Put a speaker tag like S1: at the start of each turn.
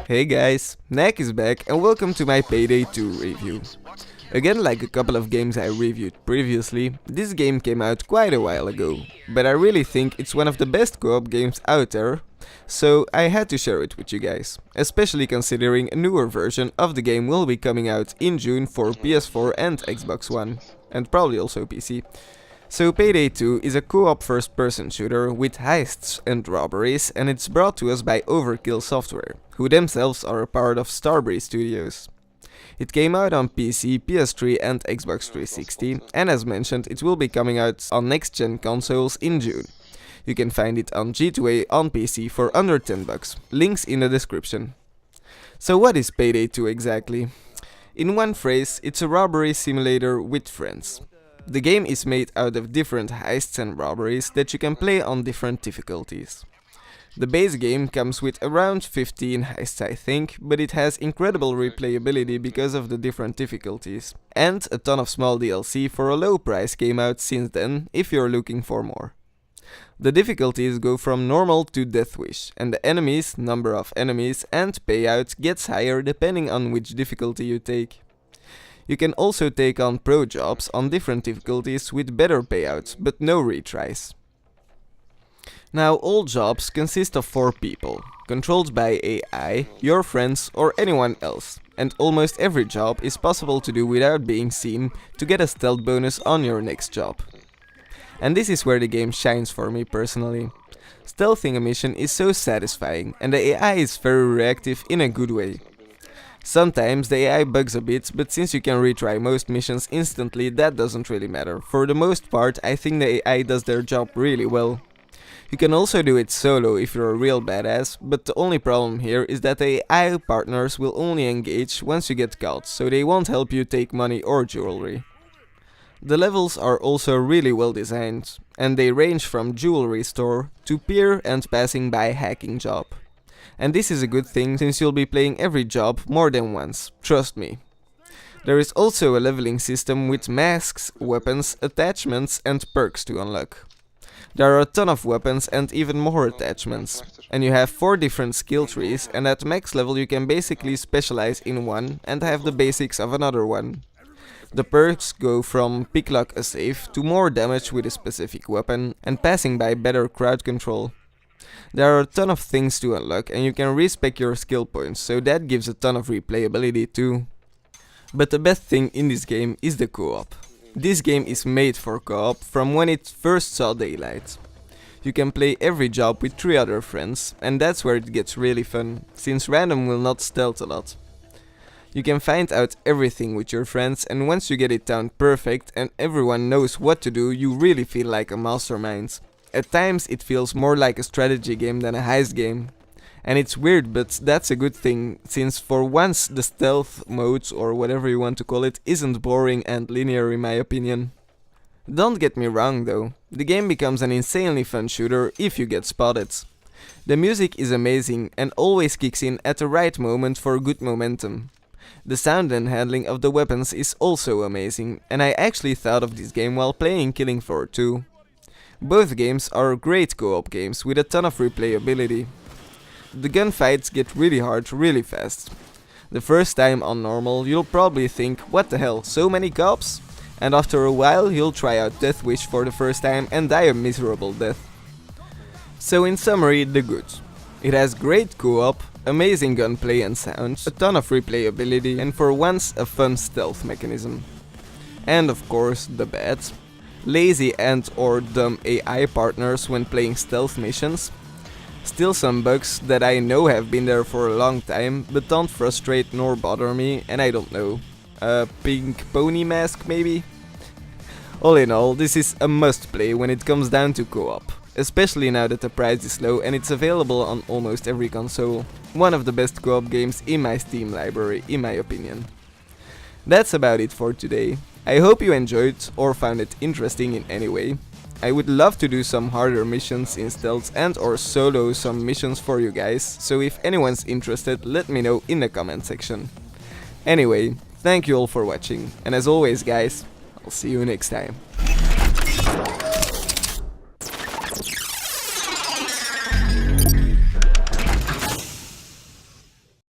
S1: Hey guys, Nak is back and welcome to my Payday 2 review. Again, like a couple of games I reviewed previously, this game came out quite a while ago, but I really think it's one of the best co-op games out there, so I had to share it with you guys, especially considering a newer version of the game will be coming out in June for PS4 and Xbox One, and probably also PC. So Payday 2 is a co-op first-person shooter with heists and robberies, and it's brought to us by Overkill Software, who themselves are a part of Starbreeze Studios. It came out on PC, PS3 and Xbox 360, and as mentioned, it will be coming out on next-gen consoles in June. You can find it on G2A on PC for under $10, links in the description. So what is Payday 2 exactly? In one phrase, it's a robbery simulator with friends. The game is made out of different heists and robberies that you can play on different difficulties. The base game comes with around 15 heists I think, but it has incredible replayability because of the different difficulties. And a ton of small DLC for a low price came out since then, if you're looking for more. The difficulties go from normal to Death Wish, and the enemies, number of enemies and payout gets higher depending on which difficulty you take. You can also take on pro jobs on different difficulties with better payouts, but no retries. Now, all jobs consist of 4 people, controlled by AI, your friends or anyone else, and almost every job is possible to do without being seen to get a stealth bonus on your next job. And this is where the game shines for me personally. Stealthing a mission is so satisfying, and the AI is very reactive in a good way. Sometimes the AI bugs a bit, but since you can retry most missions instantly, that doesn't really matter. For the most part, I think the AI does their job really well. You can also do it solo if you're a real badass, but the only problem here is that the AI partners will only engage once you get caught, so they won't help you take money or jewelry. The levels are also really well designed, and they range from jewelry store to pier and passing by hacking job. And this is a good thing since you'll be playing every job more than once, trust me. There is also a leveling system with masks, weapons, attachments and perks to unlock. There are a ton of weapons and even more attachments. And you have 4 different skill trees, and at max level you can basically specialize in one and have the basics of another one. The perks go from picklock a safe to more damage with a specific weapon and passing by better crowd control. There are a ton of things to unlock and you can respec your skill points, so that gives a ton of replayability too. But the best thing in this game is the co-op. This game is made for co-op from when it first saw daylight. You can play every job with 3 other friends, and that's where it gets really fun, since random will not stealth a lot. You can find out everything with your friends, and once you get it down perfect and everyone knows what to do, you really feel like a mastermind. At times it feels more like a strategy game than a heist game. And it's weird, but that's a good thing, since for once the stealth mode, or whatever you want to call it, isn't boring and linear in my opinion. Don't get me wrong though, the game becomes an insanely fun shooter if you get spotted. The music is amazing and always kicks in at the right moment for good momentum. The sound and handling of the weapons is also amazing, and I actually thought of this game while playing Killing Floor 2. Both games are great co-op games with a ton of replayability. The gunfights get really hard really fast. The first time on normal you'll probably think, what the hell, so many cops? And after a while you'll try out Death Wish for the first time and die a miserable death. So in summary, the good. It has great co-op, amazing gunplay and sound, a ton of replayability and for once a fun stealth mechanism. And of course the bad. Lazy and or dumb AI partners when playing stealth missions. Still some bugs that I know have been there for a long time, but don't frustrate nor bother me, and I don't know. A pink pony mask maybe? All in all, this is a must play when it comes down to co-op. Especially now that the price is low and it's available on almost every console. One of the best co-op games in my Steam library, in my opinion. That's about it for today. I hope you enjoyed or found it interesting in any way. I would love to do some harder missions in stealth and or solo some missions for you guys, so if anyone's interested, let me know in the comment section. Anyway, thank you all for watching, and as always guys, I'll see you next time.